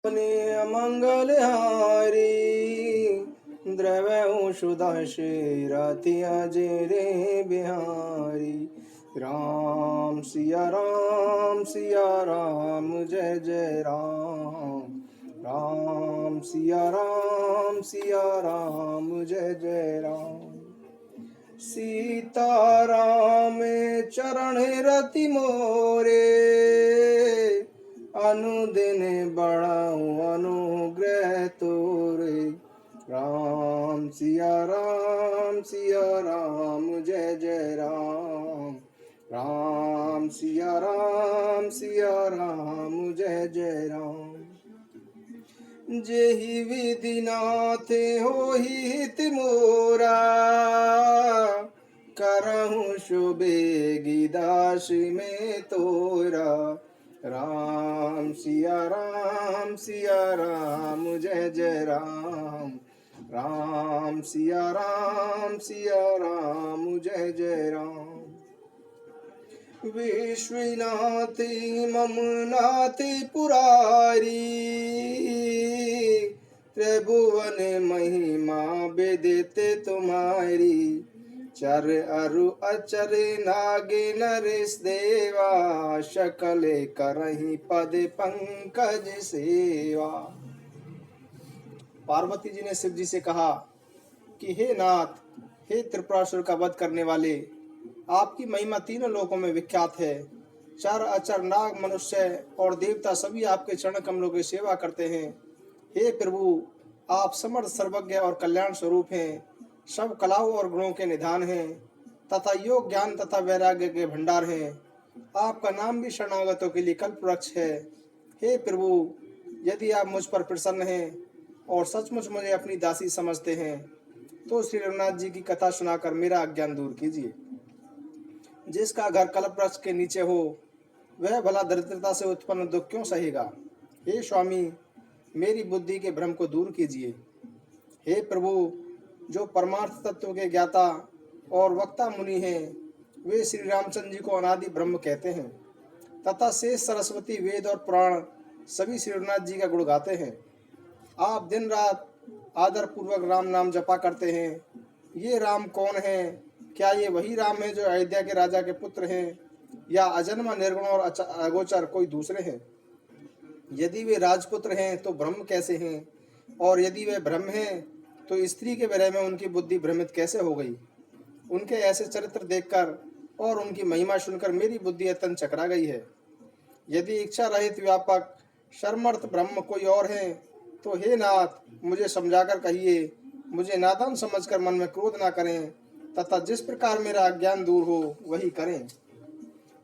अपने अमंगल हारी द्रव्य सुधा रतिया रे बिहारी। राम सिया राम जय जय राम। राम सिया राम जय जय राम। सीताराम चरण रति मोरे अनुदिन बढ़ाऊं अनुग्रह तोरे। राम सिया राम जय जय राम। राम सिया राम जय जय राम। जेहि विधि नाथे होहि हित मोरा करहु शुभेगी दासी में तोरा। राम सिया राम जय जय राम। राम सिया राम जय जय राम। विश्वनाथी मम नाथी पुरारी त्रिभुवन महिमा विदित तुम्हारी। चर अरु अचर नागे नरेश देवा शकल करहि पद पंकज सेवा। पार्वती जी ने शिव जी से कहा कि हे नाथ, हे त्रिपुरासुर का वध करने वाले, आपकी महिमा तीनों लोकों में विख्यात है। चर अचर नाग मनुष्य और देवता सभी आपके चरण कमलों की सेवा करते हैं। हे प्रभु, आप समर्थ सर्वज्ञ और कल्याण स्वरूप हैं, सब कलाओं और गुणों के निधान हैं तथा योग ज्ञान तथा वैराग्य के भंडार हैं। आपका नाम भी शरणागतों के लिए कल्प वृक्ष है। हे प्रभु, यदि आप मुझ पर प्रसन्न हैं और सचमुच मुझे अपनी दासी समझते हैं तो श्री रघुनाथ जी की कथा सुनाकर मेरा अज्ञान दूर कीजिए। जिसका घर कल्प वृक्ष के नीचे हो वह भला दरिद्रता से उत्पन्न दुख क्यों सहेगा। हे स्वामी, मेरी बुद्धि के भ्रम को दूर कीजिए। हे प्रभु, जो परमार्थ तत्व के ज्ञाता और वक्ता मुनि हैं वे श्री रामचंद्र जी को अनादि ब्रह्म कहते हैं तथा शेष सरस्वती वेद और पुराण सभी श्री रघुनाथ जी का गुण गाते हैं। आप दिन रात आदर पूर्वक राम नाम जपा करते हैं। ये राम कौन है? क्या ये वही राम है जो अयोध्या के राजा के पुत्र हैं या अजन्मा निर्गुण और अगोचर कोई दूसरे हैं? यदि वे राजपुत्र हैं तो ब्रह्म कैसे हैं, और यदि वे ब्रह्म हैं तो स्त्री के विरह में उनकी बुद्धि भ्रमित कैसे हो गई? उनके ऐसे चरित्र देखकर और उनकी महिमा सुनकर मेरी बुद्धि अत्यंत चकरा गई है। यदि इच्छा रहित व्यापक शर्मर्थ ब्रह्म कोई और है तो हे नाथ, मुझे समझाकर कहिए। मुझे नादान समझकर मन में क्रोध ना करें तथा जिस प्रकार मेरा अज्ञान दूर हो वही करें।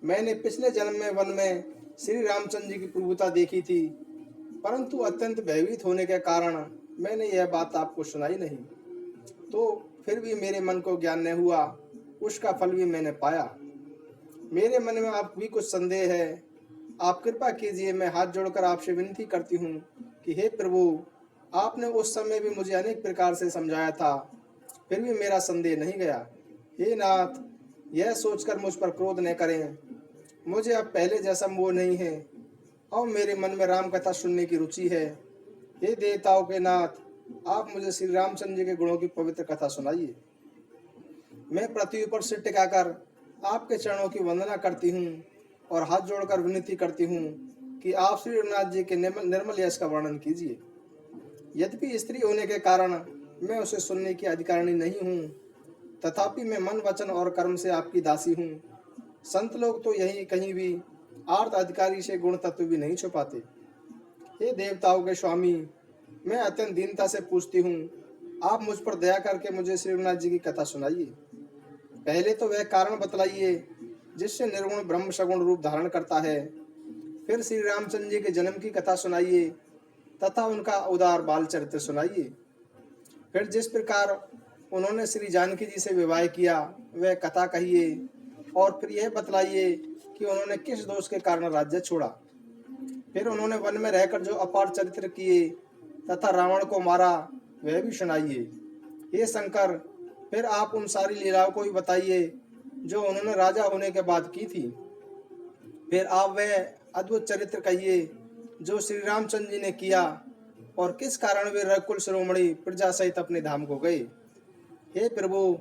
मैंने पिछले जन्म में वन में श्री रामचंद्र जी की प्रभुता देखी थी, परंतु अत्यंत भयभीत होने के कारण मैंने यह बात आपको सुनाई नहीं। तो फिर भी मेरे मन को ज्ञान नहीं हुआ, उसका फल भी मैंने पाया। मेरे मन में आप भी कुछ संदेह है, आप कृपा कीजिए। मैं हाथ जोड़कर आपसे विनती करती हूँ कि हे प्रभु, आपने उस समय भी मुझे अनेक प्रकार से समझाया था, फिर भी मेरा संदेह नहीं गया। हे नाथ, यह सोचकर मुझ पर क्रोध न करें। मुझे अब पहले जैसा मोह नहीं है और मेरे मन में राम कथा सुनने की रुचि है। हे देवताओं के नाथ, आप मुझे श्री रामचंद्र जी के गुणों की पवित्र कथा सुनाइए। मैं पृथ्वी पर सिर टिकाकर आपके चरणों की वंदना करती हूँ और हाथ जोड़कर विनती करती हूँ कि आप श्री रघुनाथ जी के निर्मल यश का वर्णन कीजिए। यद्यपि स्त्री होने के कारण मैं उसे सुनने की अधिकारिणी नहीं हूँ, तथापि मैं मन वचन और कर्म से आपकी दासी हूँ। संत लोग तो यही कहीं भी आर्त अधिकारी से गुण तत्व भी नहीं छुपाते। हे देवताओं के स्वामी, मैं अत्यंत दीनता से पूछती हूँ, आप मुझ पर दया करके मुझे श्री रघुनाथ जी की कथा सुनाइए। पहले तो वह कारण बतलाइए जिससे निर्गुण ब्रह्म सगुण रूप धारण करता है। फिर श्री रामचंद्र जी के जन्म की कथा सुनाइए तथा उनका उदार बाल चरित्र सुनाइए। फिर जिस प्रकार उन्होंने श्री जानकी जी से विवाह किया वह कथा कहिए, और फिर यह बतलाइए कि उन्होंने किस दोष के कारण राज्य छोड़ा। फिर उन्होंने वन में रहकर जो अपार चरित्र किए तथा रावण को मारा वह भी सुनाइए। हे शंकर, फिर आप उन सारी लीलाओं को भी बताइए जो उन्होंने राजा होने के बाद की थी। फिर आप वह अद्भुत चरित्र कहिए जो श्री रामचंद्र जी ने किया और किस कारण वे रघुकुल शिरोमणि प्रजा सहित अपने धाम को गए। हे प्रभु,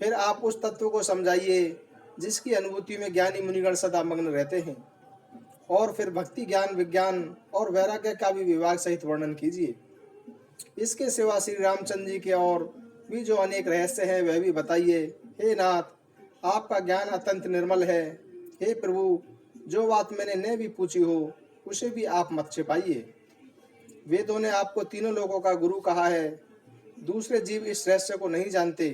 फिर आप उस तत्व को समझाइए जिसकी अनुभूति में ज्ञानी मुनिगण सदा मग्न रहते हैं, और फिर भक्ति ज्ञान विज्ञान और वैराग्य का भी विभाग सहित वर्णन कीजिए। इसके सिवा श्री रामचंद्र जी के और भी जो अनेक रहस्य हैं वह भी बताइए। हे नाथ, आपका ज्ञान अत्यंत निर्मल है। हे प्रभु, जो बात मैंने न भी पूछी हो उसे भी आप मत छिपाइए। वेदों ने आपको तीनों लोगों का गुरु कहा है, दूसरे जीव इस रहस्य को नहीं जानते।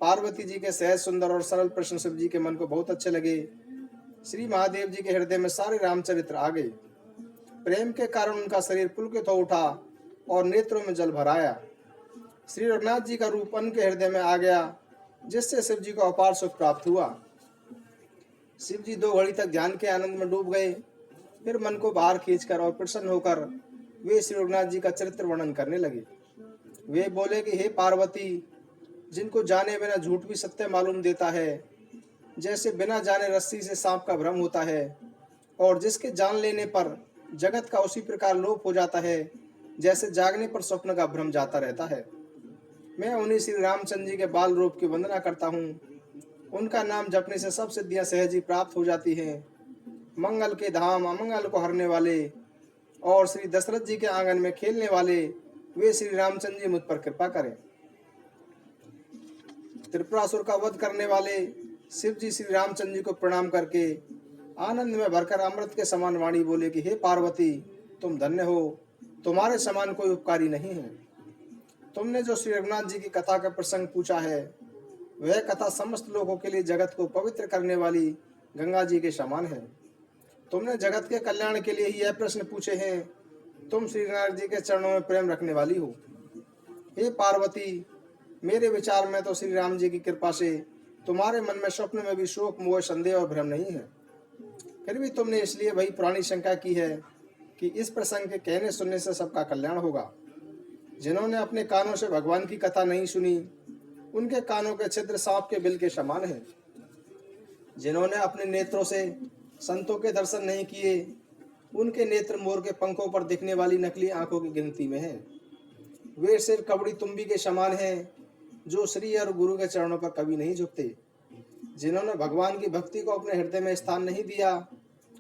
पार्वती जी के सहज सुंदर और सरल प्रश्न शिव जी के मन को बहुत अच्छे लगे। श्री महादेव जी के हृदय में सारे रामचरित्र आ गए। प्रेम के कारण उनका शरीर पुलकित हो उठा और नेत्रों में जल भर आया। श्री रघुनाथ जी का रूप उनके हृदय में आ गया, जिससे शिव जी को अपार सुख प्राप्त हुआ। शिव जी 2 घड़ी तक ध्यान के आनंद में डूब गए। फिर मन को बाहर खींचकर और प्रसन्न होकर वे श्री रघुनाथ जी का चरित्र वर्णन करने लगे। वे बोले कि हे पार्वती, जिनको जाने बिना झूठ भी सत्य मालूम देता है, जैसे बिना जाने रस्सी से सांप का भ्रम होता है, और जिसके जान लेने पर जगत का उसी प्रकार लोप हो जाता है जैसे जागने पर स्वप्न का भ्रम जाता रहता है। मैं उन्हीं श्री रामचंद्र जी के बाल रूप की वंदना करता हूँ। उनका नाम जपने से सब सिद्धियां सहज ही प्राप्त हो जाती हैं। मंगल के धाम अमंगल को हरने वाले और श्री दशरथ जी के आंगन में खेलने वाले वे श्री रामचंद्र जी मुझ पर कृपा करें। त्रिपुरासुर का वध करने वाले शिव जी श्री रामचंद्र जी को प्रणाम करके आनंद में भरकर अमृत के समान वाणी बोले कि हे पार्वती, तुम धन्य हो, तुम्हारे समान कोई उपकारी नहीं है। तुमने जो श्री रघुनाथ जी की कथा का प्रसंग पूछा है, वह कथा समस्त लोगों के लिए जगत को पवित्र करने वाली गंगा जी के समान है। तुमने जगत के कल्याण के लिए ही यह प्रश्न पूछे हैं। तुम श्री रघुनाथ जी के चरणों में प्रेम रखने वाली हो। हे पार्वती, मेरे विचार में तो श्री राम जी की कृपा से तुम्हारे मन में स्वप्न में भी शोक मोह संदेह और भ्रम नहीं है। फिर भी तुमने इसलिए वही पुरानी शंका की है कि इस प्रसंग के कहने सुनने से सबका कल्याण होगा। जिन्होंने अपने कानों से भगवान की कथा नहीं सुनी, उनके कानों के छिद्र सांप के बिल के समान है। जिन्होंने अपने नेत्रों से संतों के दर्शन नहीं किए, उनके नेत्र मोर के पंखों पर दिखने वाली नकली आंखों की गिनती में हैं। वे सिर कबड़ी तुम्बी के समान हैं, जो श्री और गुरु के चरणों पर कभी नहीं झुकते। जिन्होंने भगवान की भक्ति को अपने हृदय में स्थान नहीं दिया,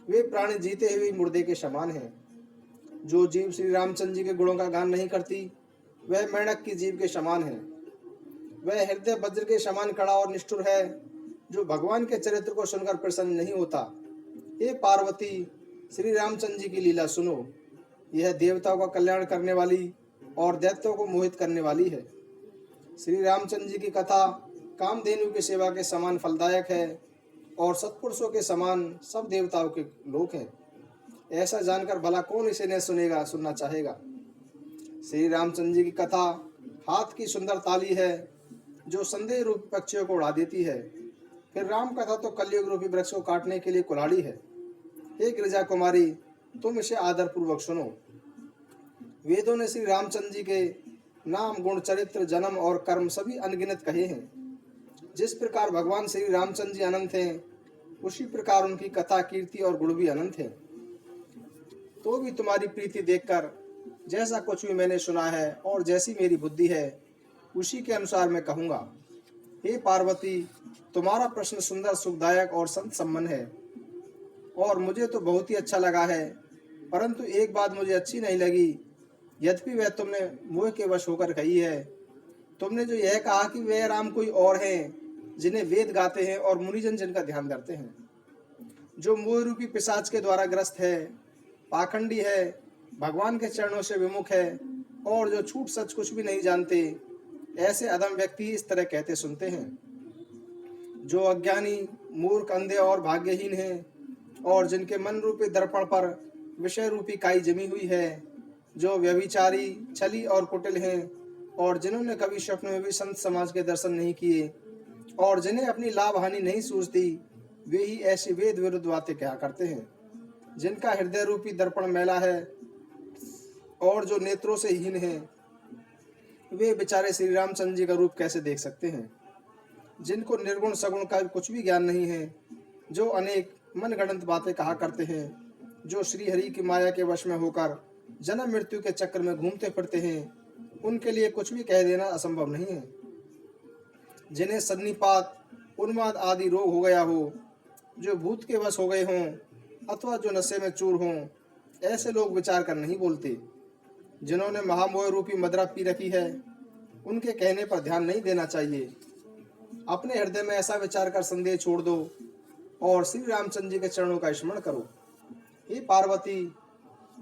वे प्राणी जीते हुए मुर्दे के समान हैं। जो जीव श्री रामचंद्र जी के गुणों का गान नहीं करती, वह मेंढक की जीव के समान है। वह हृदय वज्र के समान कड़ा और निष्ठुर है, जो भगवान के चरित्र को सुनकर प्रसन्न नहीं होता। हे पार्वती, श्री रामचंद्र जी की लीला सुनो। यह देवताओं का कल्याण करने वाली और दैत्यों को मोहित करने वाली है। श्री रामचंद्र जी की कथा कामधेनु की सेवा के समान फलदायक है और सत्पुरुषों के समान सब देवताओं के लोक हैं। ऐसा जानकर भला कौन इसे न सुनेगा, सुनना चाहेगा। श्री रामचंद्र जी की कथा हाथ की सुंदर ताली है, जो संदेह रूपी पक्षियों को उड़ा देती है। फिर राम कथा तो कलयुग रूपी वृक्ष को काटने के लिए कुल्हाड़ी है। हे गिरिजा कुमारी, तुम इसे आदर पूर्वक सुनो। वेदों ने श्री रामचंद्र जी के नाम गुण चरित्र जन्म और कर्म सभी अनगिनत कहे हैं। जिस प्रकार भगवान श्री रामचंद्र जी अनंत हैं, उसी प्रकार उनकी कथा कीर्ति और गुण भी अनंत है। तो भी तुम्हारी प्रीति देखकर जैसा कुछ भी मैंने सुना है और जैसी मेरी बुद्धि है, उसी के अनुसार मैं कहूँगा। हे पार्वती, तुम्हारा प्रश्न सुंदर सुखदायक और संत सम्मन है और मुझे तो बहुत ही अच्छा लगा है, परंतु एक बात मुझे अच्छी नहीं लगी। यद्यपि वह तुमने मोह के वश होकर कही है। तुमने जो यह कहा कि वे राम कोई और हैं, जिन्हें वेद गाते हैं और मुनिजन जिनका ध्यान करते हैं, जो मोह रूपी पिशाच के द्वारा ग्रस्त है, पाखंडी है, भगवान के चरणों से विमुख है और जो छूट सच कुछ भी नहीं जानते, ऐसे अधम व्यक्ति इस तरह कहते सुनते हैं। जो अज्ञानी मूर्ख अंधे और भाग्यहीन हैं और जिनके मन रूपी दर्पण पर विषय रूपी काई जमी हुई है, जो व्यभिचारी छली और कुटिल हैं और जिन्होंने कभी स्वप्न में भी संत समाज के दर्शन नहीं किए और जिन्हें अपनी लाभ हानि नहीं सूझती, वे ही ऐसी वेद विरुद्ध बातें कहा करते हैं। जिनका हृदय रूपी दर्पण मैला है और जो नेत्रों से हीन है, वे बेचारे श्री रामचंद्र जी का रूप कैसे देख सकते हैं। जिनको निर्गुण सगुण का कुछ भी ज्ञान नहीं है, जो अनेक मनगढ़ंत बातें कहा करते हैं, जो श्री हरि की माया के वश में होकर जन्म मृत्यु के चक्र में घूमते फिरते हैं, उनके लिए कुछ भी कह देना असंभव नहीं है। जिन्हें सन्निपात, उन्माद आदि रोग हो गया हो, जो भूत के वश हो गए हों अथवा जो नशे में चूर हों, ऐसे लोग विचार कर नहीं बोलते। जिन्होंने महामोह रूपी मदिरा पी रखी है, उनके कहने पर ध्यान नहीं देना चाहिए। अपने हृदय में ऐसा विचार कर संदेह छोड़ दो और श्री रामचंद्र जी के चरणों का स्मरण करो। हे पार्वती,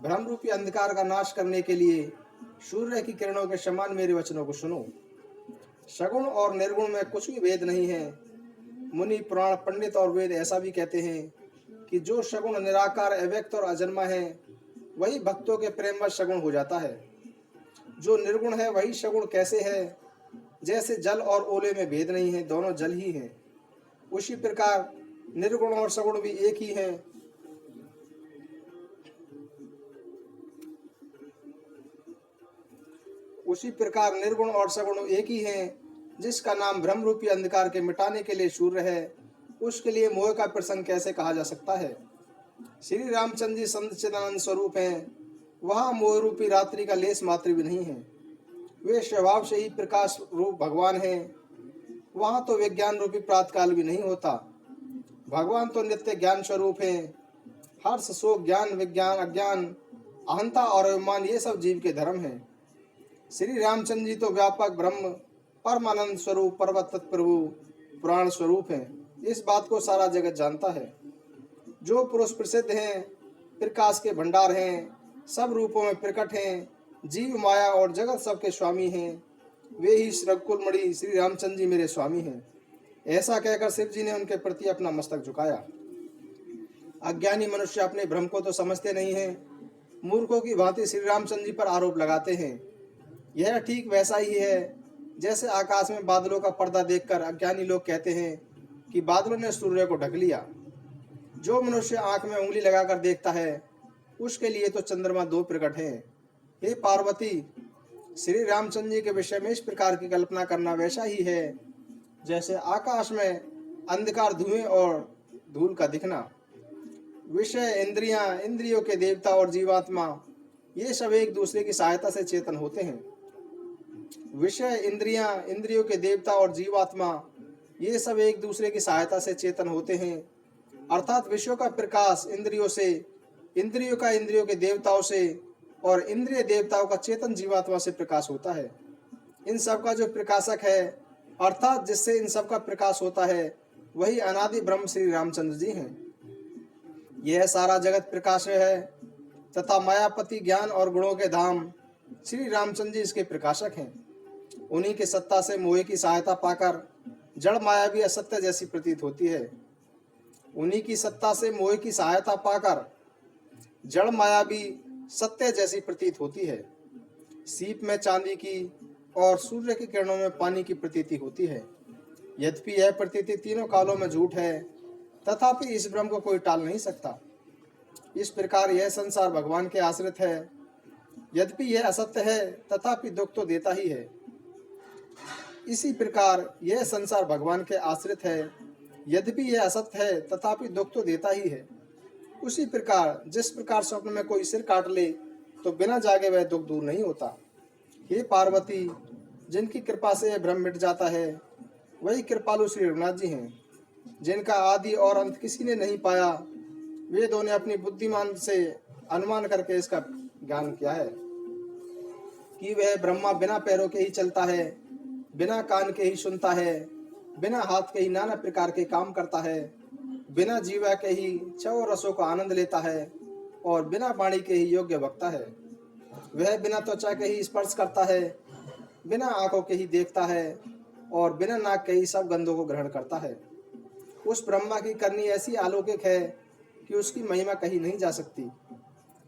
भ्रम रूपी अंधकार का नाश करने के लिए सूर्य की किरणों के समान मेरे वचनों को सुनो। सगुण और निर्गुण में कुछ भी भेद नहीं है। मुनि, पुराण, पंडित और वेद ऐसा भी कहते हैं कि जो सगुण निराकार, अव्यक्त और अजन्मा है, वही भक्तों के प्रेम में सगुण हो जाता है। जो निर्गुण है वही सगुण कैसे है? जैसे जल और ओले में भेद नहीं है, दोनों जल ही हैं। उसी प्रकार निर्गुण और सगुण भी एक ही हैं। उसी प्रकार निर्गुण और सगुण एक ही हैं। जिसका नाम भ्रम रूपी अंधकार के मिटाने के लिए सूर्य है, उसके लिए मोह का प्रसंग कैसे कहा जा सकता है? श्री रामचंद्र जी सच्चिदानंद स्वरूप हैं। वहाँ मोह रूपी रात्रि का लेस मात्र भी नहीं है। वे स्वभाव से ही प्रकाश रूप भगवान हैं। वहाँ तो विज्ञान रूपी प्रातकाल भी नहीं होता। भगवान तो नित्य ज्ञान स्वरूप हैं। हर्ष, शोक, ज्ञान, विज्ञान, अज्ञान, अहंता और अभिमान ये सब जीव के धर्म हैं। श्री रामचंद्र जी तो व्यापक ब्रह्म, परमानंद स्वरूप, पर्वत तत्प्रभु, पुराण स्वरूप हैं। इस बात को सारा जगत जानता है। जो पुरुष प्रसिद्ध हैं, प्रकाश के भंडार हैं, सब रूपों में प्रकट हैं, जीव, माया और जगत सबके स्वामी हैं, वे ही रघुकुलमणि श्री रामचंद्र जी मेरे स्वामी हैं। ऐसा कहकर शिव जी ने उनके प्रति अपना मस्तक झुकाया। अज्ञानी मनुष्य अपने भ्रम को तो समझते नहीं हैं। मूर्खों की भांति श्री रामचंद्र जी पर आरोप लगाते हैं। यह ठीक वैसा ही है जैसे आकाश में बादलों का पर्दा देखकर अज्ञानी लोग कहते हैं कि बादलों ने सूर्य को ढक लिया। जो मनुष्य आंख में उंगली लगाकर देखता है, उसके लिए तो चंद्रमा दो प्रकट हैं। हे पार्वती, श्री रामचंद्र जी के विषय में इस प्रकार की कल्पना करना वैसा ही है जैसे आकाश में अंधकार, धुएं और धूल का दिखना। विषय, इंद्रियां, इंद्रियों के देवता और जीवात्मा ये सब एक दूसरे की सहायता से चेतन होते हैं। विषय, इंद्रियां, इंद्रियों के देवता और जीवात्मा ये सब एक दूसरे की सहायता से चेतन होते हैं। अर्थात विषयों का प्रकाश इंद्रियों से, इंद्रियों का इंद्रियों के देवताओं से और इंद्रिय देवताओं का चेतन जीवात्मा से प्रकाश होता है। इन सब का जो प्रकाशक है, अर्थात जिससे इन सब का प्रकाश होता है, वही अनादि ब्रह्म श्री रामचंद्र जी हैं। यह सारा जगत प्रकाशय है तथा मायापति, ज्ञान और गुणों के धाम श्री रामचंद्र जी इसके प्रकाशक हैं। उन्हीं की सत्ता से मोह की सहायता पाकर जड़ माया भी असत्य जैसी प्रतीत होती है। उन्हीं की सत्ता से मोह की सहायता पाकर जड़ माया भी सत्य जैसी प्रतीत होती है। सीप में चांदी की और सूर्य की किरणों में पानी की प्रतीति होती है। यद्यपि यह प्रतीति तीनों कालों में झूठ है, तथापि इस ब्रह्म को कोई टाल नहीं सकता। इस प्रकार यह संसार भगवान के आश्रित है। यद्यपि यह असत्य है, तथापि दुख तो देता ही है। इसी प्रकार यह संसार भगवान के आश्रित है। यद्यपि यह असत्य है, तथापि दुख तो देता ही है। उसी प्रकार जिस प्रकार स्वप्न में कोई सिर काट ले तो बिना जागे वह दुख दूर नहीं होता। हे पार्वती, जिनकी कृपा से यह भ्रम मिट जाता है, वही कृपालु श्री रघुनाथ जी हैं। जिनका आदि और अंत किसी ने नहीं पाया, वेदों ने अपनी बुद्धिमान से अनुमान करके इसका ज्ञान किया है कि वह ब्रह्मा बिना पैरों के ही चलता है, बिना कान के ही सुनता है, बिना हाथ के ही नाना प्रकार के काम करता है, बिना जीवा के ही छह रसों का आनंद लेता है और बिना वाणी के ही योग्य वक्ता है। वह बिना त्वचा के ही स्पर्श करता है, बिना आंखों के ही देखता है और बिना नाक के ही सब गंधों को ग्रहण करता है। उस ब्रह्मा की करनी ऐसी अलौकिक है कि उसकी महिमा कही नहीं जा सकती।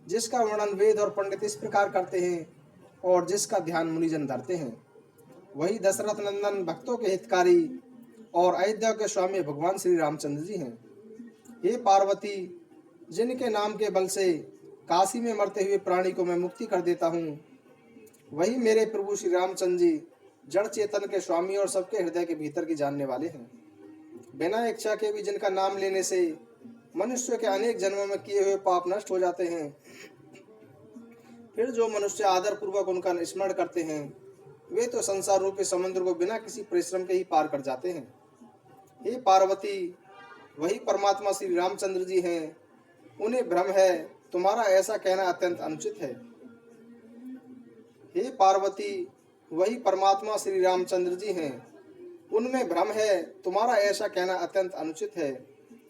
जिसका वर्णन वेद और पंडित इस प्रकार करते हैं और जिसका ध्यान मुनिजन धरते हैं, वही दशरथ नंदन, भक्तों के हितकारी और अयोध्या के स्वामी भगवान श्री रामचंद्र जी हैं। हे पार्वती, जिनके नाम के बल से काशी में मरते हुए प्राणी को मैं मुक्ति कर देता हूँ, वही मेरे प्रभु श्री रामचंद्र जी जड़ चेतन के स्वामी और सबके हृदय के भीतर की जानने वाले हैं। बिना इच्छा के भी जिनका नाम लेने से मनुष्य के अनेक जन्मों में किए हुए पाप नष्ट हो जाते हैं। फिर जो मनुष्य आदर पूर्वक उनका स्मरण करते हैं वे तो संसार रूपी समुद्र को बिना किसी परिश्रम के ही पार कर जाते हैं। हे पार्वती, वही परमात्मा श्री रामचंद्र जी हैं। उन्हें भ्रम है, तुम्हारा ऐसा कहना अत्यंत अनुचित है। हे पार्वती, वही परमात्मा श्री रामचंद्र जी हैं। उनमें भ्रम है, तुम्हारा ऐसा कहना अत्यंत अनुचित है।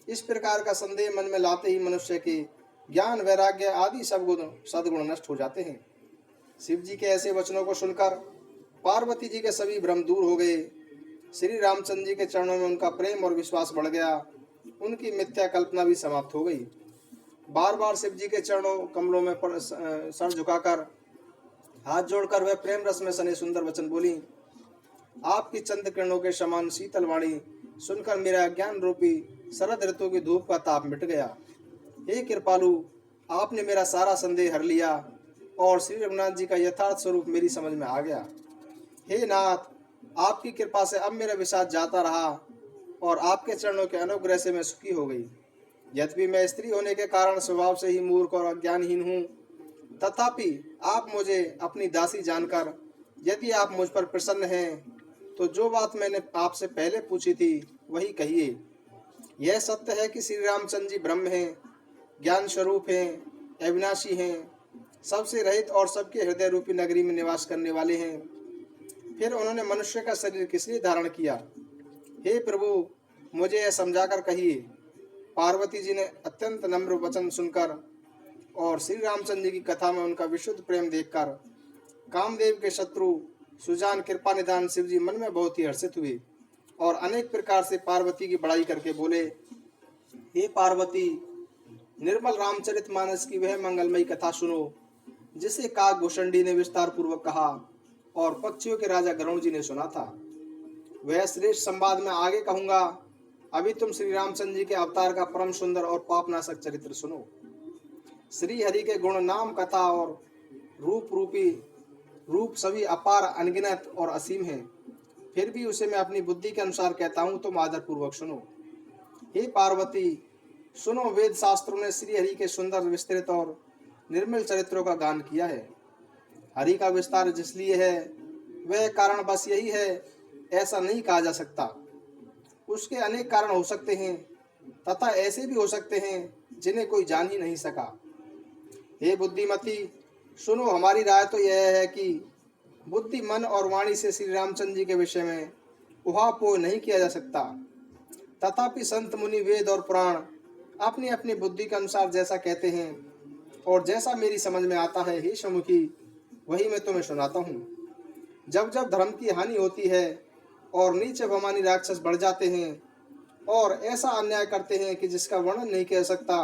इस प्रकार का संदेह मन में लाते ही मनुष्य के ज्ञान, वैराग्य आदि सब गुण सद्गुण नष्ट हो जाते हैं। शिव जी के ऐसे वचनों को सुनकर पार्वती जी के सभी भ्रम दूर हो गए। श्री रामचंद्र जी के चरणों में उनका प्रेम और विश्वास बढ़ गया। उनकी मिथ्या कल्पना भी समाप्त हो गई। बार बार शिव जी के चरणों कमलों में सर झुकाकर हाथ जोड़कर वह प्रेम रस में सने सुंदर वचन बोली। आपकी चंद्र किरणों के समान शीतल वाणी सुनकर मेरा ज्ञान रूपी शरद ऋतु की धूप का ताप मिट गया। हे कृपालु, आपने मेरा सारा संदेह हर लिया और श्री रघुनाथ जी का यथार्थ स्वरूप मेरी समझ में आ गया। हे नाथ, आपकी कृपा से अब मेरा विषाद जाता रहा और आपके चरणों के अनुग्रह से मैं सुखी हो गई। यद्यपि मैं स्त्री होने के कारण स्वभाव से ही मूर्ख और अज्ञानहीन हूँ, तथापि आप मुझे अपनी दासी जानकर यदि आप मुझ पर प्रसन्न हैं तो जो बात मैंने आपसे पहले पूछी थी वही कहिए। यह सत्य है कि श्री रामचंद्र जी ब्रह्म हैं, ज्ञान स्वरूप हैं, अविनाशी हैं, सबसे रहित और सबके हृदय रूपी नगरी में निवास करने वाले हैं। फिर उन्होंने मनुष्य का शरीर किस लिए धारण किया? हे प्रभु, मुझे यह समझाकर कहिए। पार्वती जी ने अत्यंत नम्र वचन सुनकर और श्री रामचंद्र जी की कथा में उनका विशुद्ध प्रेम देखकर कामदेव के शत्रु सुजान कृपा निधान शिव जी मन में बहुत ही हर्षित हुए और अनेक प्रकार से पार्वती की बड़ाई करके बोले। हे पार्वती, निर्मल रामचरितमानस की वह मंगलमयी कथा सुनो जिसे काकभूषणी ने विस्तार पूर्वक कहा और पक्षियों के राजा गरुण जी ने सुना था। वह श्रेष्ठ संवाद में आगे कहूंगा। अभी तुम श्री रामचंद्र जी के अवतार का परम सुंदर और पापनाशक चरित्र सुनो। श्री हरि के गुण, नाम, कथा और रूप सभी अपार, अनगिनत और असीम हैं। फिर भी उसे मैं अपनी बुद्धि के अनुसार कहता हूँ, तुम आदर पूर्वक सुनो। हे पार्वती, सुनो, वेद शास्त्रों ने श्री हरि के सुंदर, विस्तृत और निर्मल चरित्रों का गान किया है। हरि का विस्तार जिसलिए है वह कारण बस यही है, ऐसा नहीं कहा जा सकता। उसके अनेक कारण हो सकते हैं तथा ऐसे भी हो सकते हैं जिन्हें कोई जान ही नहीं सका। हे बुद्धिमती, सुनो, हमारी राय तो यह है कि बुद्धि, मन और वाणी से श्री रामचंद्र जी के विषय में उहापोह नहीं किया जा सकता। तथापि संत, मुनि, वेद और पुराण अपनी अपनी बुद्धि के अनुसार जैसा कहते हैं और जैसा मेरी समझ में आता है, हे समुखी, वही मैं तुम्हें सुनाता हूँ। जब जब धर्म की हानि होती है और नीचे बमानी राक्षस बढ़ जाते हैं और ऐसा अन्याय करते हैं कि जिसका वर्णन नहीं किया सकता,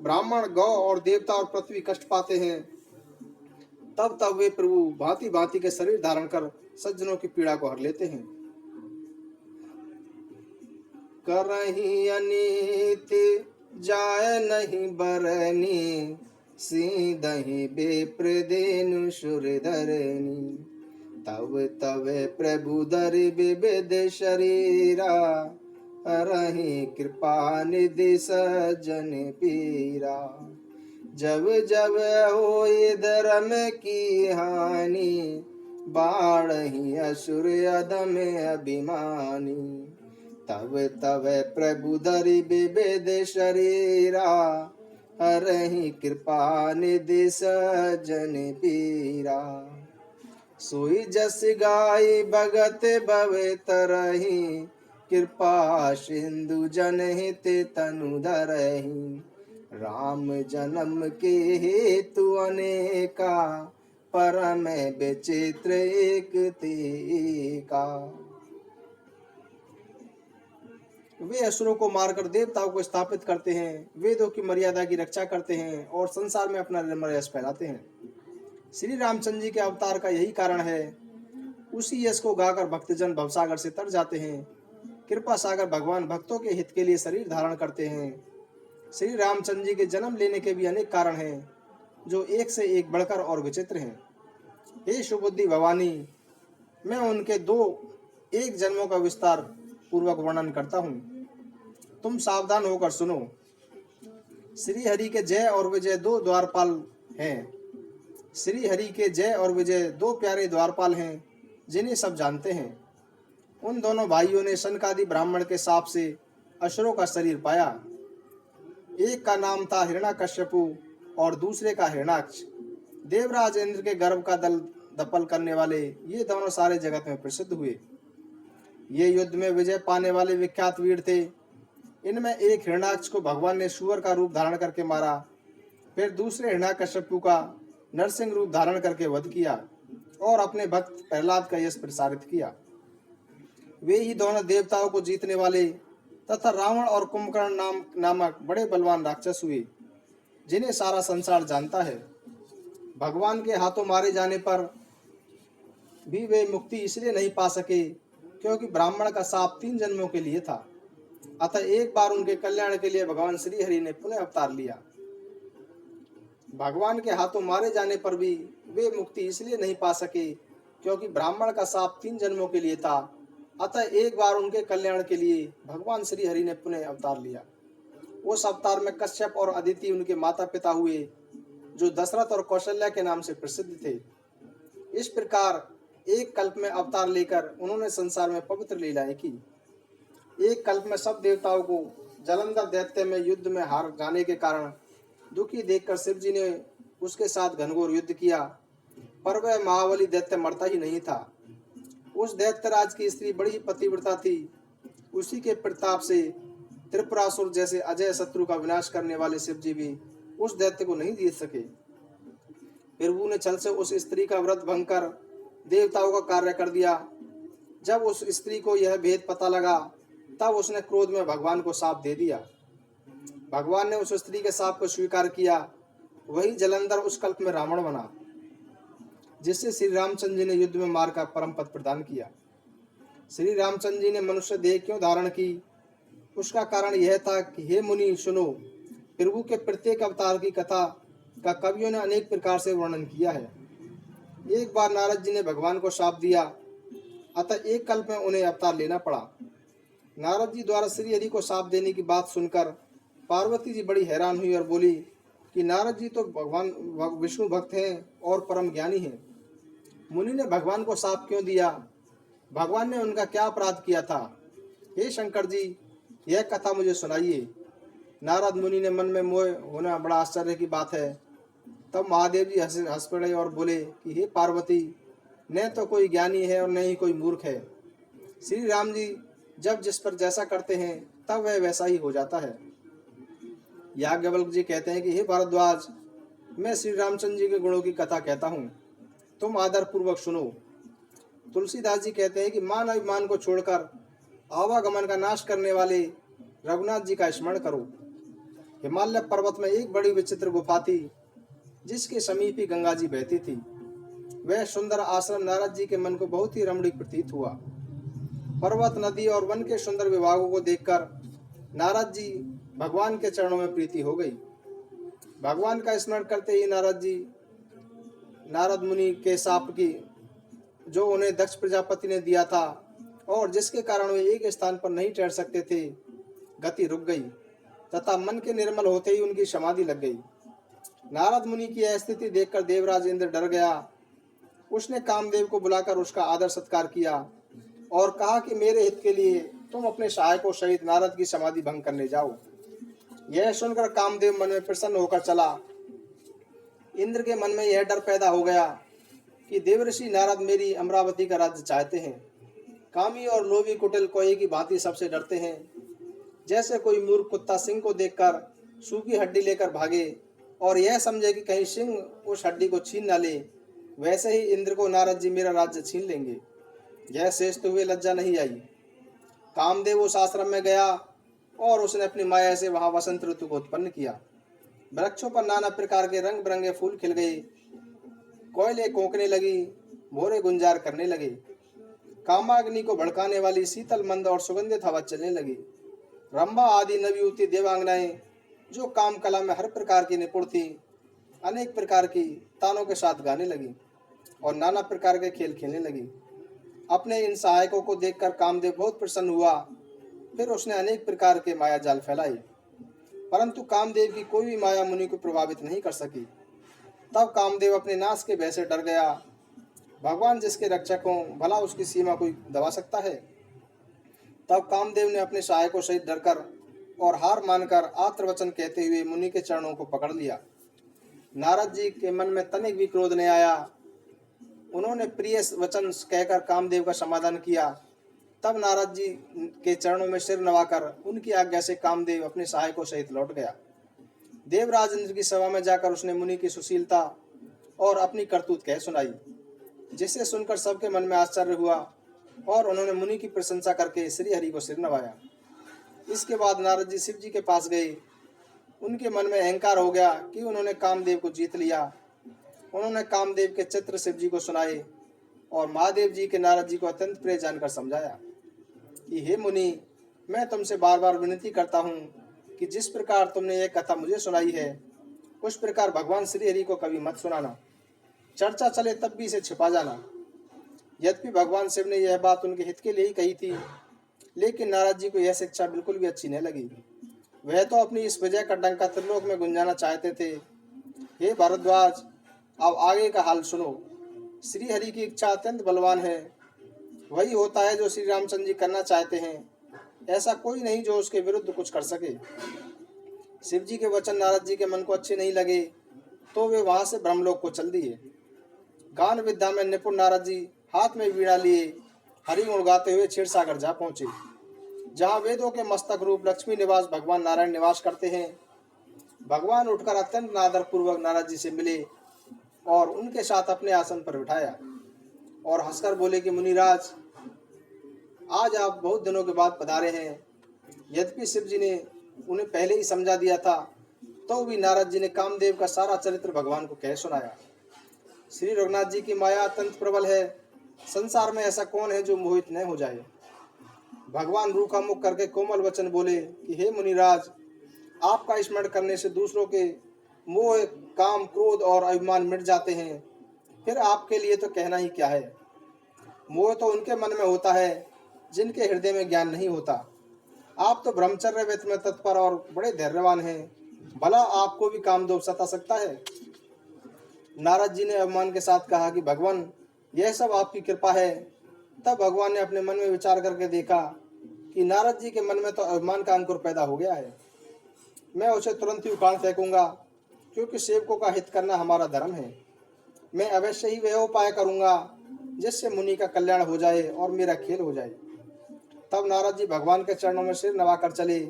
ब्राह्मण, गौ और देवता और पृथ्वी कष्ट पाते हैं, तब तब वे प्रभु भांति भांति के शरीर धारण कर सज्जनों की पीड़ा को हर लेते हैं। करही अनीति जाय नहीं बरनी, सीधहि बेप्र देनु सुरधरनी। तब तब प्रभु धर विविध शरीरा, रही कृपा निधि सज्जन पीरा। जब जब होए धर्म की हानि, बाढ़ही असुर अधम अभिमानी। तब तब प्रभु धरि विविध शरीरा, हरहि कृपा निधि सज्जन पीरा। सोई जस गाय भगत भव तरहि, कृपा सिंधु जनहित तनु धरहि। राम जन्म के हेतु अनेका, परम विचित्र एक तेका। वे असुरों को मारकर देवताओं को स्थापित करते हैं, वेदों की मर्यादा की रक्षा करते हैं और संसार में अपना निर्मल यश फैलाते हैं। श्री रामचंद्र जी के अवतार का यही कारण है। उसी यश को गाकर भक्तजन भवसागर से तर जाते हैं। कृपा सागर भगवान भक्तों के हित के लिए शरीर धारण करते हैं। श्री रामचंद्र जी के जन्म लेने के भी अनेक कारण हैं जो एक से एक बढ़कर और विचित्र हैं। हे सुबुद्धि भवानी, मैं उनके 2 एक जन्मों का विस्तार पूर्वक वर्णन करता हूँ। तुम सावधान होकर सुनो। श्री हरि के जय और विजय दो द्वारपाल हैं। श्री हरि के जय और विजय दो प्यारे द्वारपाल हैं जिन्हें सब जानते हैं। उन दोनों भाइयों ने सनकादि ब्राह्मण के शाप से असुरों का शरीर पाया। एक का नाम था हिरण्याकश्यपु और दूसरे का हिरण्याक्ष। देवराज इंद्र के गर्भ का दल दपल करने वाले ये दोनों सारे जगत में प्रसिद्ध हुए। ये युद्ध में विजय पाने वाले विख्यात वीर थे। इनमें एक हिरण्याक्ष को भगवान ने सूअर का रूप धारण करके मारा, फिर दूसरे हिरण्याकश्यपु का नरसिंह रूप धारण करके वध किया और अपने भक्त प्रहलाद का यश प्रसारित किया। वे ही दोनों देवताओं को जीतने वाले तथा रावण और कुंभकर्ण नामक बड़े बलवान राक्षस हुए, जिन्हें सारा संसार जानता है। भगवान के हाथों मारे जाने पर भी वे मुक्ति इसलिए नहीं पा सके क्योंकि ब्राह्मण का शाप 3 जन्मों के लिए था। अतः एक बार उनके कल्याण के लिए भगवान श्री हरि ने पुनः अवतार लिया। भगवान के हाथों मारे जाने पर भी वे मुक्ति इसलिए नहीं पा सके क्योंकि ब्राह्मण का शाप 3 जन्मों के लिए था। अतः एक बार उनके कल्याण के लिए भगवान श्री हरि ने पुनः अवतार लिया। उस अवतार में कश्यप और अदिति उनके माता पिता हुए, जो दशरथ और कौशल्या के नाम से प्रसिद्ध थे। इस प्रकार एक कल्प में अवतार लेकर उन्होंने संसार में पवित्र लीलाएं की। एक कल्प में सब देवताओं को जलंधर दैत्य में युद्ध में हार जाने के कारण दुखी देखकर शिव जी ने उसके साथ घनघोर युद्ध किया, पर वह महाबली दैत्य मरता ही नहीं था। उस दैत्यराज की स्त्री बड़ी ही पतिव्रता थी। उसी के प्रताप से त्रिपुरासुर जैसे अजय शत्रु का विनाश करने वाले शिव जी भी उस दैत्य को नहीं जीत सके। प्रभु ने छल से उस स्त्री का व्रत भंग कर देवताओं का कार्य कर दिया। जब उस स्त्री को यह भेद पता लगा तब उसने क्रोध में भगवान को शाप दे दिया। भगवान ने उस स्त्री के शाप को स्वीकार किया। वही जलंधर उस कल्प में रावण बना, जिससे श्री रामचंद्र जी ने युद्ध में मारकर परम पद प्रदान किया। श्री रामचंद्र जी ने मनुष्य देह क्यों धारण की, उसका कारण यह था कि हे मुनि सुनो, प्रभु के प्रत्येक अवतार की कथा का कवियों ने अनेक प्रकार से वर्णन किया है। एक बार नारद जी ने भगवान को शाप दिया, अतः एक कल्प में उन्हें अवतार लेना पड़ा। नारद जी द्वारा श्री हरि को शाप देने की बात सुनकर पार्वती जी बड़ी हैरान हुई और बोली कि नारद जी तो भगवान विष्णु भक्त हैं और परम ज्ञानी हैं। मुनि ने भगवान को शाप क्यों दिया? भगवान ने उनका क्या अपराध किया था? हे शंकर जी, यह कथा मुझे सुनाइए। नारद मुनि ने मन में मोह होना बड़ा आश्चर्य की बात है। तब महादेव जी हंस पड़े और बोले कि हे पार्वती, न तो कोई ज्ञानी है और न ही कोई मूर्ख है। श्री राम जी जब जिस पर जैसा करते हैं तब वह वैसा ही हो जाता है। याज्ञवल्क्य जी कहते हैं कि हे भारद्वाज, मैं श्री रामचंद्र जी के गुणों की कथा कहता हूँ, तुम आदर पूर्वक सुनो। तुलसीदास जी कहते हैं कि मान अभिमान को छोड़कर आवागमन का नाश करने वाले रघुनाथ जी का स्मरण करो। हिमालय पर्वत में एक बड़ी विचित्र गुफा थी, जिसके समीप ही गंगा जी बहती थी। वह सुंदर आश्रम नारद जी के मन को बहुत ही रमणीक प्रतीत हुआ। पर्वत, नदी और वन के सुंदर विभागों को देखकर नारद जी भगवान के चरणों में प्रीति हो गई। भगवान का स्मरण करते ही नारद मुनि के शाप की जो उन्हें दक्ष प्रजापति ने दिया था और जिसके कारण वे एक स्थान पर नहीं ठहर सकते थे, गति रुक गई तथा मन के निर्मल होते ही उनकी समाधि लग गई। नारद मुनि की यह स्थिति देखकर देवराज इंद्र डर गया। उसने कामदेव को बुलाकर उसका आदर सत्कार किया और कहा कि मेरे हित के लिए तुम अपने सहायकों सहित नारद की समाधि भंग करने जाओ। यह सुनकर कामदेव मन में प्रसन्न होकर चला। इंद्र के मन में यह डर पैदा हो गया कि देवर्षि नारद मेरी अमरावती का राज्य चाहते हैं। कामी और लोभी कुटिल कोई की भांति सबसे डरते हैं। जैसे कोई मूर्ख कुत्ता सिंह को देखकर सूखी हड्डी लेकर भागे और यह समझे कि कहीं सिंह उस हड्डी को छीन न ले, वैसे ही इंद्र को नारद जी मेरा राज्य छीन लेंगे। यह सोचते हुए लज्जा नहीं आई। कामदेव उस आश्रम में गया और उसने अपनी माया से वहां वसंत ऋतु को उत्पन्न किया। वृक्षों पर नाना प्रकार के रंग बिरंगे फूल खिल गए, कोयले कोंकने लगी, भोरे गुंजार करने लगे। कामाग्नि को भड़काने वाली शीतल मंद और सुगंधित हवा चलने लगी। रंभा आदि नवयुवती देवांगनाएं जो काम कला में हर प्रकार की निपुण थी, अनेक प्रकार की तानों के साथ गाने लगी और नाना प्रकार के खेल खेलने लगी। अपने इन सहायकों को देखकर कामदेव बहुत प्रसन्न हुआ फिर उसने अनेक प्रकार के माया जाल फैलाए, परंतु कामदेव की कोई भी माया मुनि को प्रभावित नहीं कर सकी। तब कामदेव अपने नाश के भय से डर गया। भगवान जिसके रक्षक हों, भला उसकी सीमा कोई दबा सकता है। तब कामदेव ने अपने सहायकों सहित डरकर और हार मानकर आत्मवचन कहते हुए मुनि के चरणों को पकड़ लिया। नारद जी के मन में तनिक भी क्रोध नहीं आया। उन्होंने प्रिय वचन कहकर कामदेव का समाधान किया। तब नारद जी के चरणों में सिर नवाकर उनकी आज्ञा से कामदेव अपने सहायकों सहित लौट गया। देवराज इंद्र की सभा में जाकर उसने मुनि की सुशीलता और अपनी करतूत कह सुनाई, जिसे सुनकर सबके मन में आश्चर्य हुआ और उन्होंने मुनि की प्रशंसा करके श्री हरि को सिर नवाया। इसके बाद नारद जी शिव जी के पास गए। उनके मन में अहंकार हो गया कि उन्होंने कामदेव को जीत लिया। उन्होंने कामदेव के चित्र शिव जी को सुनाए और महादेव जी के नारद जी को अत्यंत प्रिय जानकर समझाया कि हे मुनि, मैं तुमसे बार बार विनती करता हूँ कि जिस प्रकार तुमने यह कथा मुझे सुनाई है, उस प्रकार भगवान श्री हरि को कभी मत सुनाना। चर्चा चले तब भी इसे छिपा जाना। यद्यपि भगवान शिव ने यह बात उनके हित के लिए ही कही थी, लेकिन नारद जी को यह शिक्षा बिल्कुल भी अच्छी नहीं लगी। वह तो अपनी इस विजय का डंका त्रिलोक में गुंजाना चाहते थे। हे भारद्वाज, अब आगे का हाल सुनो। श्री हरि की इच्छा अत्यंत बलवान है। वही होता है जो श्री रामचंद्र जी करना चाहते हैं। ऐसा कोई नहीं जो उसके विरुद्ध कुछ कर सके। शिव जी के वचन नारद जी के मन को अच्छे नहीं लगे, तो वे वहां से ब्रह्मलोक को चल दिए। गान विद्या में निपुण नारद जी हाथ में वीणा लिए हरि गुण गाते हुए क्षीर सागर जा पहुंचे, जहाँ वेदों के मस्तक रूप लक्ष्मी निवास भगवान नारायण निवास करते हैं। भगवान उठकर अत्यंत नादर पूर्वक नारद जी से मिले और उनके साथ अपने आसन पर बिठाया और हंसकर बोले कि मुनिराज, आज आप बहुत दिनों के बाद पधारे हैं। यद्यपि शिव जी ने उन्हें पहले ही समझा दिया था, तो भी नारद जी ने कामदेव का सारा चरित्र भगवान को कह सुनाया। श्री रघुनाथ जी की माया अत्यंत प्रबल है। संसार में ऐसा कौन है जो मोहित न हो जाए। भगवान रूखा मुख करके कोमल वचन बोले कि हे मुनिराज, आपका स्मरण करने से दूसरों के मोह, काम, क्रोध और अभिमान मिट जाते हैं। फिर आपके लिए तो कहना ही क्या है। मोह तो उनके मन में होता है जिनके हृदय में ज्ञान नहीं होता। आप तो ब्रह्मचर्य व्रत में तत्पर और बड़े धैर्यवान हैं। भला आपको भी कामदेव सता सकता है। नारद जी ने अभिमान के साथ कहा कि भगवान, यह सब आपकी कृपा है। तब भगवान ने अपने मन में विचार करके देखा कि नारद जी के मन में तो अभिमान का अंकुर पैदा हो गया है। मैं उसे तुरंत ही उखाड़ फेंकूंगा, क्योंकि सेवकों का हित करना हमारा धर्म है। मैं अवश्य ही वह उपाय करूंगा जिससे मुनि का कल्याण हो जाए और मेरा खेल हो जाए। तब नारद जी भगवान के चरणों में सिर नवाकर चले।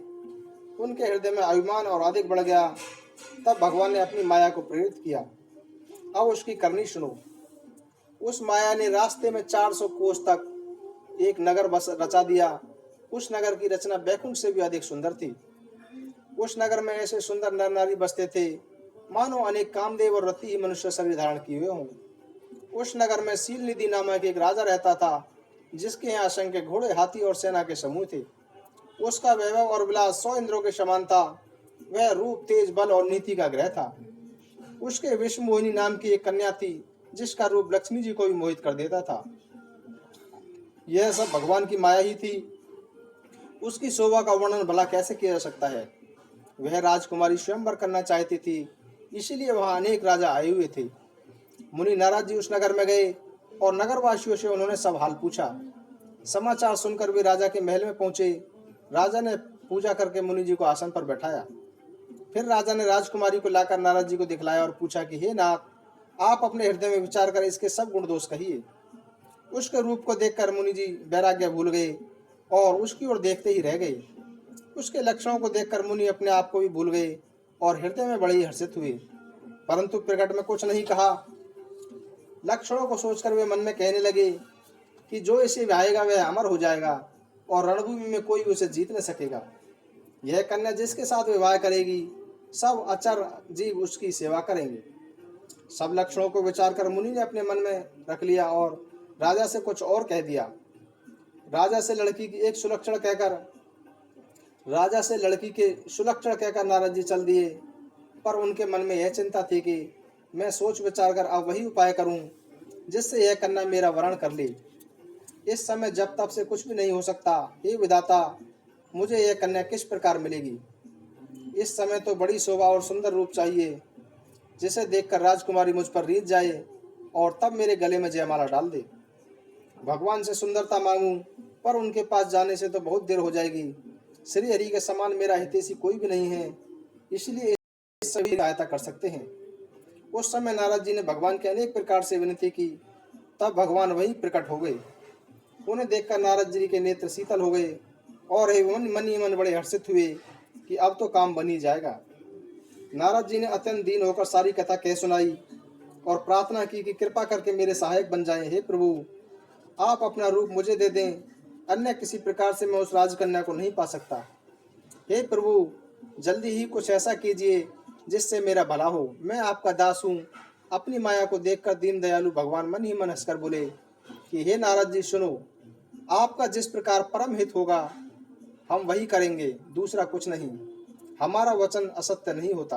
उनके हृदय में अभिमान और अधिक बढ़ गया। तब भगवान ने अपनी माया को प्रेरित किया। अब उसकी करनी सुनो। उस माया ने रास्ते में 400 कोस तक एक नगर बस रचा दिया। उस नगर की रचना बैकुंठ से भी अधिक सुंदर थी। उस नगर में ऐसे सुंदर नर नारी बसते थे मानो अनेक कामदेव और रति ही मनुष्य शरीर धारण किए हुए हों। उस नगर में सील निधि नामक एक राजा रहता था, जिसके यहाँ असंख्य घोड़े, हाथी और सेना के समूह थे। उसका वैभव और विलास 100 इंद्रों के समान था। वह रूप, तेज, बल और नीति का ग्रह था। उसके विश्व मोहिनी नाम की एक कन्या थी, जिसका रूप लक्ष्मी जी को भी मोहित कर देता था। यह सब भगवान की माया ही थी। उसकी शोभा का वर्णन भला कैसे किया जा सकता है। वह राजकुमारी स्वयंवर करना चाहती थी, इसीलिए वहां अनेक राजा आए हुए थे। मुनि नारद जी उस नगर में गए और नगरवासियों से उन्होंने सब हाल पूछा। समाचार सुनकर वे राजा के महल में पहुंचे। राजा ने पूजा करके मुनि जी को आसन पर बैठाया। फिर राजा ने राजकुमारी को लाकर नारद जी को दिखलाया और पूछा कि हे नाथ, आप अपने हृदय में विचार कर इसके सब गुण दोष कहिए। उसके रूप को देखकर मुनि जी वैराग्य भूल गए और उसकी ओर देखते ही रह गए। उसके लक्षणों को देखकर मुनि अपने आप को भी भूल गए और हृदय में बड़े ही हर्षित हुए, परंतु प्रकट में कुछ नहीं कहा। लक्षणों को सोचकर वे मन में कहने लगे कि जो इसे भाएगा वह अमर हो जाएगा और रणभूमि में कोई उसे जीत न सकेगा। यह कन्या जिसके साथ विवाह करेगी, सब अचर जीव उसकी सेवा करेंगे। सब लक्षणों को विचार कर मुनि ने अपने मन में रख लिया और राजा से कुछ और कह दिया। राजा से लड़की के सुलक्षण कहकर नारद जी चल दिए, पर उनके मन में यह चिंता थी कि मैं सोच विचार कर अब वही उपाय करूं जिससे यह कन्या मेरा वरण कर ले। इस समय जब तब से कुछ भी नहीं हो सकता। हे विधाता, मुझे यह कन्या किस प्रकार मिलेगी। इस समय तो बड़ी शोभा और सुंदर रूप चाहिए, जिसे देखकर राजकुमारी मुझ पर रीझ जाए और तब मेरे गले में जयमाला डाल दे। भगवान से सुंदरता मांगूं, पर उनके पास जाने से तो बहुत देर हो जाएगी। श्री हरि के समान मेरा हितैषी कोई भी नहीं है, इसलिए इस सभी सहायता कर सकते हैं। उस समय नारद जी ने भगवान की अनेक प्रकार से विनती की, तब भगवान वहीं प्रकट हो गए। उन्हें देखकर नारद जी के नेत्र शीतल हो गए और मन ही मन बड़े हर्षित हुए कि अब तो काम बन ही जाएगा। नारद जी ने अत्यंत दीन होकर सारी कथा कह सुनाई और प्रार्थना की कि कृपा करके मेरे सहायक बन जाएं। हे प्रभु, आप अपना रूप मुझे दे दें, अन्य किसी प्रकार से मैं उस राजकन्या को नहीं पा सकता। हे प्रभु, जल्दी ही कुछ ऐसा कीजिए जिससे मेरा भला हो। मैं आपका दास हूँ। अपनी माया को देखकर दीन दयालु भगवान मन ही मन हंसकर बोले कि हे नारद जी, सुनो, आपका जिस प्रकार परम हित होगा हम वही करेंगे, दूसरा कुछ नहीं। हमारा वचन असत्य नहीं होता।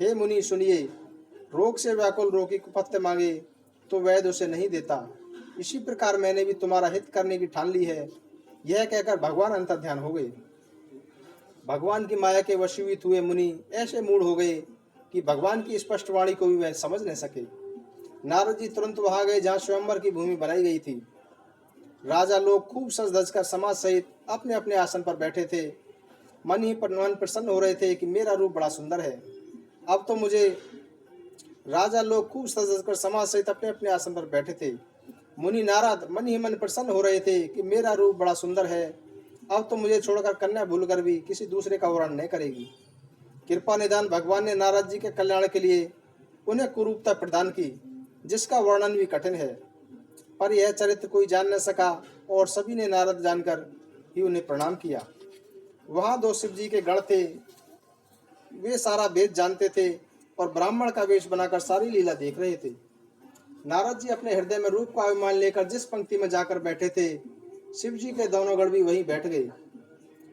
हे मुनि सुनिए, रोग से व्याकुल रोगी कुपथ्य मांगे तो वैद्य उसे नहीं देता। इसी प्रकार मैंने भी तुम्हारा हित करने की ठान ली है। यह कहकर भगवान अंतर्ध्यान हो गए। भगवान की माया के वशीभूत हुए मुनि ऐसे मूड हो गए कि भगवान की स्पष्ट वाणी को भी वह समझ न सके। नारद जी तुरंत वहां गए जहाँ स्वयंवर की भूमि बनाई गई थी। राजा लोग खूब सज धज कर समाज सहित अपने अपने आसन पर बैठे थे। मन ही पर मन प्रसन्न हो रहे थे कि मेरा रूप बड़ा सुंदर है। अब तो मुझे राजा लोग खूब सज धज कर समाज सहित अपने अपने आसन पर बैठे थे। मुनि नारद मन ही मन प्रसन्न हो रहे थे कि मेरा रूप बड़ा सुंदर है। अब तो मुझे छोड़कर कन्या भूलकर भी किसी दूसरे का वर्णन नहीं करेगी। कृपा निदान भगवान ने नारद जी के कल्याण के लिए उन्हें कुरूपता प्रदान की, जिसका वर्णन भी कठिन है। पर यह चरित्र कोई जान न सका और सभी ने नारद जानकर ही उन्हें प्रणाम किया। वहां दो शिव जी के गण थे। वे सारा वेद जानते थे और ब्राह्मण का वेश बनाकर सारी लीला देख रहे थे। नारद जी अपने हृदय में रूप का अभिमान लेकर जिस पंक्ति में जाकर बैठे थे, शिव जी के दोनों गण भी वहीं बैठ गए।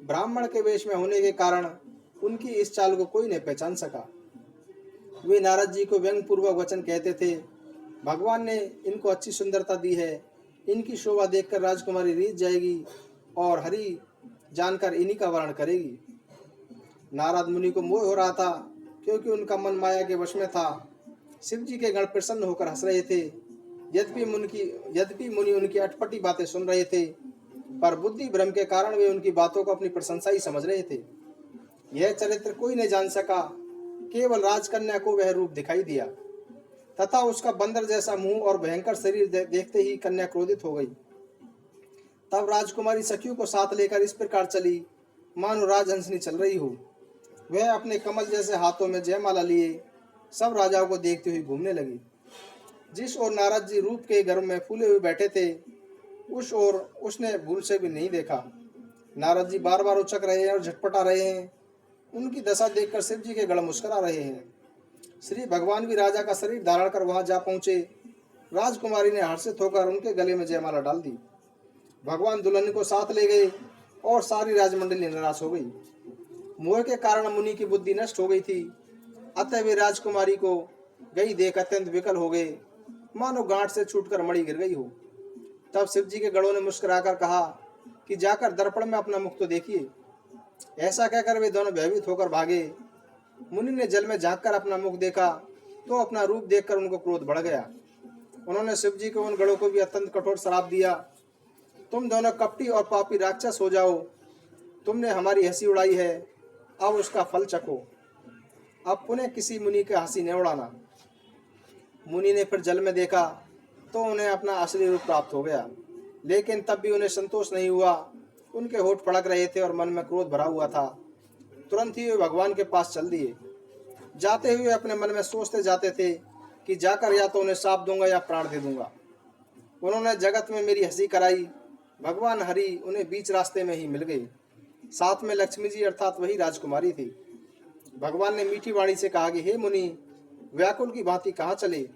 ब्राह्मण के वेश में होने के कारण उनकी इस चाल को कोई नहीं पहचान सका। वे नारद जी को व्यंग पूर्वक वचन कहते थे, भगवान ने इनको अच्छी सुंदरता दी है, इनकी शोभा देखकर राजकुमारी रीझ जाएगी और हरि जानकर इन्हीं का वर्ण करेगी। नारद मुनि को मोह हो रहा था, क्योंकि उनका मन माया के वश में था। शिव जी के गण प्रसन्न होकर हंस रहे थे। यद्यपि मुनि उनकी अटपटी बातें सुन रहे थे, पर बुद्धि भ्रम के कारण वे उनकी बातों को अपनी प्रशंसा ही समझ रहे थे। यह चरित्र कोई नहीं जान सका। केवल राजकन्या को वह रूप दिखाई दिया तथा उसका बंदर जैसा मुंह और भयंकर शरीर देखते ही कन्या क्रोधित हो गई। तब राजकुमारी सखियों को साथ लेकर इस प्रकार चली मानो राजहंसनी चल रही हो। वह अपने कमल जैसे हाथों में जयमाला लिए सब राजाओं को देखती हुई घूमने लगी। जिस ओर नारद जी रूप के गर्भ में फूले हुए बैठे थे, उस ओर उसने भूल से भी नहीं देखा। नारद जी बार बार उचक रहे हैं और झटपटा रहे हैं। उनकी दशा देखकर शिव जी के गण मुस्कुरा रहे हैं। श्री भगवान भी राजा का शरीर धारण कर वहां जा पहुंचे। राजकुमारी ने हर्षित होकर उनके गले में जयमाला डाल दी। भगवान दुल्हन को साथ ले गए और सारी राजमंडली निराश हो गई। मोह के कारण मुनि की बुद्धि नष्ट हो गई थी। अतः वे राजकुमारी को गई देख अत्यंत विकल हो गए, मानो गांठ से छूटकर मणि गिर गई हो। तब शिव जी के गणों ने मुस्कुराकर कहा कि जाकर दर्पण में अपना मुख तो देखिए। ऐसा कहकर वे दोनों भयभीत होकर भागे। मुनि ने जल में झांककर अपना मुख देखा तो अपना रूप देखकर उनको क्रोध बढ़ गया। उन्होंने शिव जी को उन गणों को भी अत्यंत कठोर श्राप दिया, तुम दोनों कपटी और पापी राक्षस हो जाओ। तुमने हमारी हंसी उड़ाई है, अब उसका फल चखो। अब पुनः किसी मुनि के हंसी न उड़ाना। मुनि ने फिर जल में देखा तो उन्हें अपना असली रूप प्राप्त हो गया, लेकिन तब भी उन्हें संतोष नहीं हुआ। उनके होठ फड़क रहे थे और मन में क्रोध भरा हुआ था। तुरंत ही वे भगवान के पास चल दिए। जाते हुए अपने मन में सोचते जाते थे कि जाकर या तो उन्हें शाप दूंगा या प्राण दे दूंगा। उन्होंने जगत में मेरी हंसी कराई। भगवान हरि उन्हें बीच रास्ते में ही मिल गए। साथ में लक्ष्मी जी अर्थात वही राजकुमारी थी। भगवान ने मीठी वाणी से कहा कि हे मुनि, व्याकुल की भांति कहाँ चले।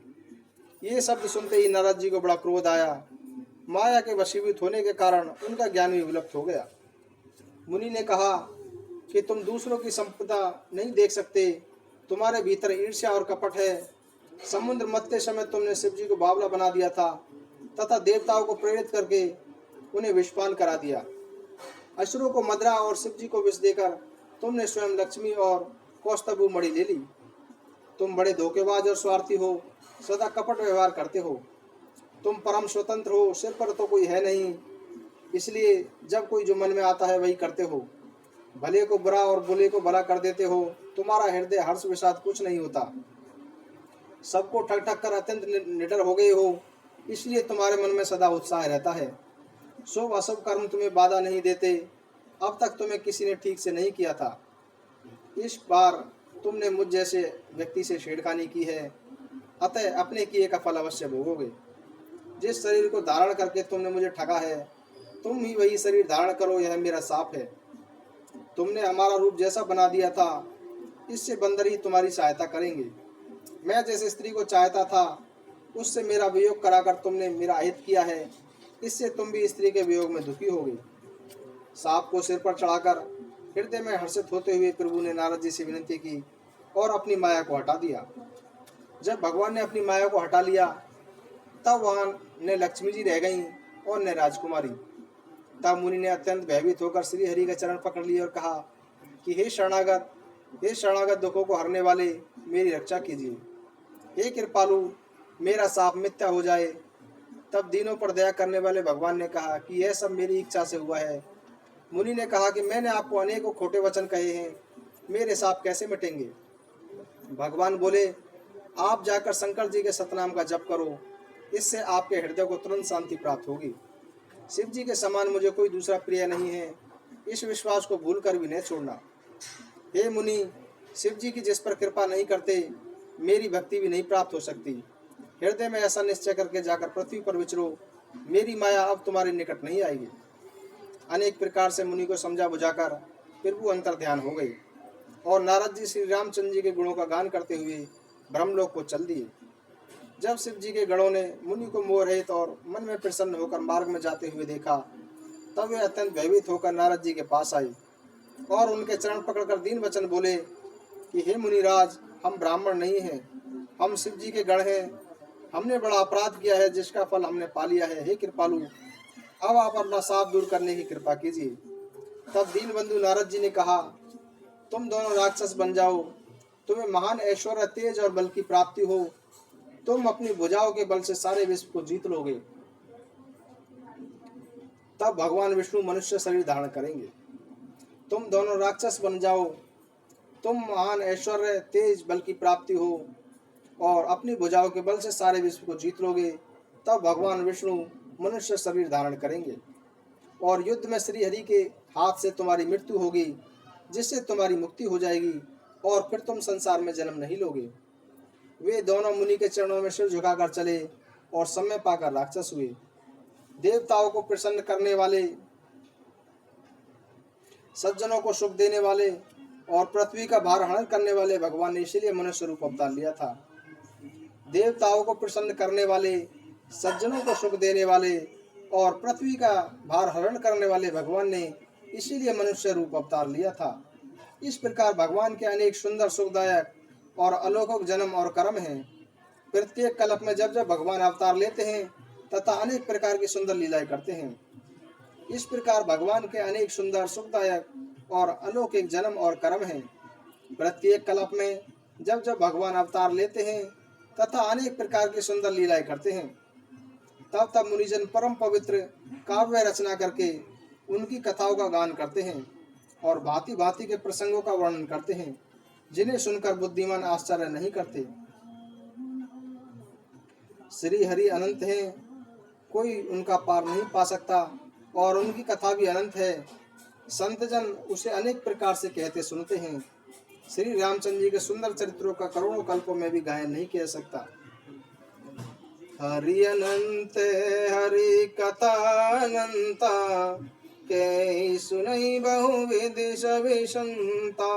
ये शब्द सुनते ही नारद जी को बड़ा क्रोध आया। माया के वशीभूत होने के कारण उनका ज्ञान भी विलुप्त हो गया। मुनि ने कहा कि तुम दूसरों की संपदा नहीं देख सकते, तुम्हारे भीतर ईर्ष्या और कपट है। समुद्र मथते समय तुमने शिव जी को बावला बना दिया था तथा देवताओं को प्रेरित करके उन्हें विषपान करा दिया। असुरों को मदरा और शिव जी को विष देकर तुमने स्वयं लक्ष्मी और कौस्तुभ मणि ले ली। तुम बड़े धोखेबाज और स्वार्थी हो, सदा कपट व्यवहार करते हो। तुम परम स्वतंत्र हो, सिर पर तो कोई है नहीं, इसलिए जब कोई जो मन में आता है वही करते हो। भले को बुरा और बुरे को भला कर देते हो। तुम्हारा हृदय हर्ष विषाद कुछ नहीं होता। सबको ठग ठग कर अत्यंत निडर हो गए हो, इसलिए तुम्हारे मन में सदा उत्साह रहता है। शुभ अशुभ कर्म तुम्हें बाधा नहीं देते। अब तक तुम्हें किसी ने ठीक से नहीं किया था, इस बार तुमने मुझ जैसे व्यक्ति से छेड़खानी की है, अतः अपने किए का फल अवश्य भोगोगे। जिस शरीर को धारण करके तुमने मुझे ठगा है, तुम ही वही शरीर धारण करो, यह मेरा शाप है। तुमने हमारा रूप जैसा बना दिया था, इससे बंदर ही तुम्हारी सहायता करेंगे। मैं जैसे स्त्री को चाहता था, उससे मेरा वियोग कराकर तुमने मेरा अहित किया है, इससे तुम भी स्त्री के वियोग में दुखी होगे। सांप को सिर पर चढ़ाकर हृदय में हर्षित होते हुए प्रभु ने नारद जी से विनती की और अपनी माया को हटा दिया। जब भगवान ने अपनी माया को हटा लिया, तब वहां न लक्ष्मी जी रह गईं और न राजकुमारी। तब मुनि ने अत्यंत भयभीत होकर श्री हरि का चरण पकड़ लिए और कहा कि हे शरणागत दुखों को हरने वाले, मेरी रक्षा कीजिए। हे कृपालु, मेरा शाप मिथ्या हो जाए। तब दीनों पर दया करने वाले भगवान ने कहा कि यह सब मेरी इच्छा से हुआ है। मुनि ने कहा कि मैंने आपको अनेकों खोटे वचन कहे हैं, मेरे शाप कैसे मिटेंगे। भगवान बोले, आप जाकर शंकर जी के सतनाम का जप करो, इससे आपके हृदय को तुरंत शांति प्राप्त होगी। शिव जी के समान मुझे कोई दूसरा प्रिय नहीं है, इस विश्वास को भूल कर भी नहीं छोड़ना। हे मुनि, शिव जी की जिस पर कृपा नहीं करते, मेरी भक्ति भी नहीं प्राप्त हो सकती। हृदय में ऐसा निश्चय करके जाकर पृथ्वी पर विचरो, मेरी माया अब तुम्हारे निकट नहीं आएगी। अनेक प्रकार से मुनि को समझा बुझाकर प्रभु अंतर ध्यान हो गई और नारद जी श्री रामचंद्र जी के गुणों का गान करते हुए ब्रह्मलोक को चल दिए। जब शिव जी के गणों ने मुनि को मोह रहित और मन में प्रसन्न होकर मार्ग में जाते हुए देखा, तब वे अत्यंत भयभीत होकर नारद जी के पास आई और उनके चरण पकड़कर दीन वचन बोले कि हे मुनिराज, हम ब्राह्मण नहीं हैं, हम शिव जी के गण हैं। हमने बड़ा अपराध किया है, जिसका फल हमने पा लिया है। हे कृपालु, अब आप अपना शाप दूर करने की कृपा कीजिए। तब दीन बंधु नारद जी ने कहा, तुम दोनों राक्षस बन जाओ, तुम्हें महान ऐश्वर्य, तेज और बल की प्राप्ति हो। तुम अपनी भुजाओं के बल से सारे विश्व को जीत लोगे। तब भगवान विष्णु मनुष्य शरीर धारण करेंगे। तुम दोनों राक्षस बन जाओ, तुम महान ऐश्वर्य, तेज, बल की प्राप्ति हो और अपनी भुजाओं के बल से सारे विश्व को जीत लोगे। तब भगवान विष्णु मनुष्य शरीर धारण करेंगे और युद्ध में श्री हरि के हाथ से तुम्हारी मृत्यु होगी, जिससे तुम्हारी मुक्ति हो जाएगी और फिर तुम संसार में जन्म नहीं लोगे। वे दोनों मुनि के चरणों में सिर झुकाकर चले और समय पाकर राक्षस हुए। देवताओं को प्रसन्न करने वाले, सज्जनों को सुख देने वाले और पृथ्वी का भार हरण करने वाले भगवान ने इसीलिए मनुष्य रूप अवतार लिया था। देवताओं को प्रसन्न करने वाले, सज्जनों को सुख देने वाले और पृथ्वी का भार हरण करने वाले भगवान ने इसीलिए मनुष्य रूप अवतार लिया था। इस प्रकार भगवान के अनेक सुंदर, सुखदायक और अलौकिक जन्म और कर्म हैं। प्रत्येक कल्प में जब जब भगवान अवतार लेते हैं तथा अनेक प्रकार की सुंदर लीलाएं करते हैं। इस प्रकार भगवान के अनेक सुंदर, सुखदायक और अलौकिक जन्म और कर्म हैं। प्रत्येक कल्प में जब जब भगवान अवतार लेते हैं तथा अनेक प्रकार की सुंदर लीलाएं करते हैं, तब तब मुनिजन परम पवित्र काव्य रचना करके उनकी कथाओं का गान करते हैं और भांति भांति के प्रसंगों का वर्णन करते हैं, जिन्हें सुनकर बुद्धिमान आश्चर्य नहीं करते। श्री हरि अनंत हैं, कोई उनका पार नहीं पा सकता और उनकी कथा भी अनंत है। संतजन उसे अनेक प्रकार से कहते सुनते हैं। श्री रामचंद्र जी के सुंदर चरित्रों का करोड़ों कल्पों में भी गायन नहीं किया सकता। हरि अनंत हरि कथा अनंता, के सुनई बहुविध सविशंता।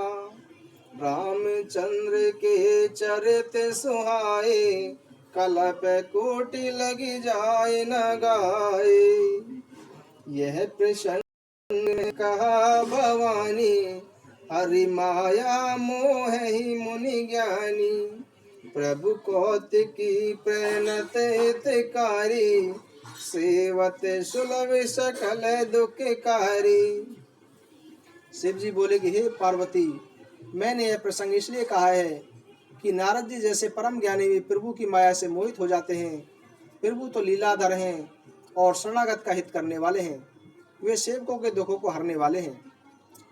रामचंद्र के चरित सुहाए, कल्प कोटि लगी जाए न गाए। यह प्रसंग कहा भवानी, हरि माया मोह ही मुनि ज्ञानी। प्रभु कौतिकी प्रणत हितकारी, सेवत सुलभ सकल दुखकारी। शिव जी बोले कि हे पार्वती, मैंने यह प्रसंग इसलिए कहा है कि नारद जी जैसे परम ज्ञानी भी प्रभु की माया से मोहित हो जाते हैं। प्रभु तो लीलाधर हैं और शरणागत का हित करने वाले हैं। वे सेवकों के दुखों को हरने वाले हैं।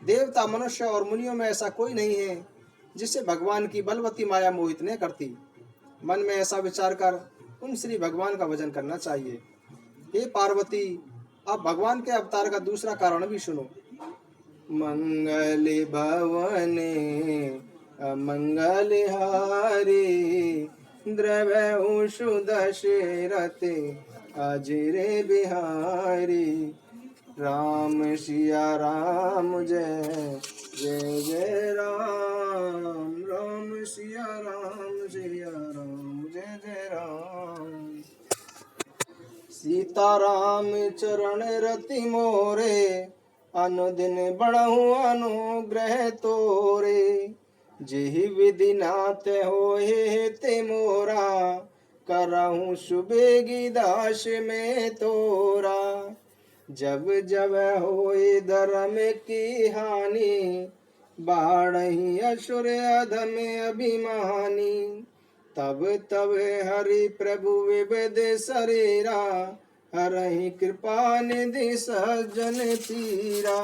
देवता, मनुष्य और मुनियों में ऐसा कोई नहीं है जिसे भगवान की बलवती माया मोहित नहीं करती। मन में ऐसा विचार कर उन श्री भगवान का भजन करना चाहिए। हे पार्वती, अब भगवान के अवतार का दूसरा कारण भी सुनो। मंगल भवने अमंगल हारे, द्रव्यु दशरथ अजरे बिहारी। राम सिया राम जय जय जय राम, राम सिया राम जय जय राम। सीताराम चरण रति मोरे, अनुदिन बढ़हु अनुग्रह तोरे। जेहि विधि नाथ होए ते मोरा, करहु सुबेगी दास में तोरा। जब जब होए धर्म की हानि, बाढ़हि असुर अधम अभिमानी। तब तब हरि प्रभु विविध शरीरा, हरहि कृपा निधि सज्जन पीरा।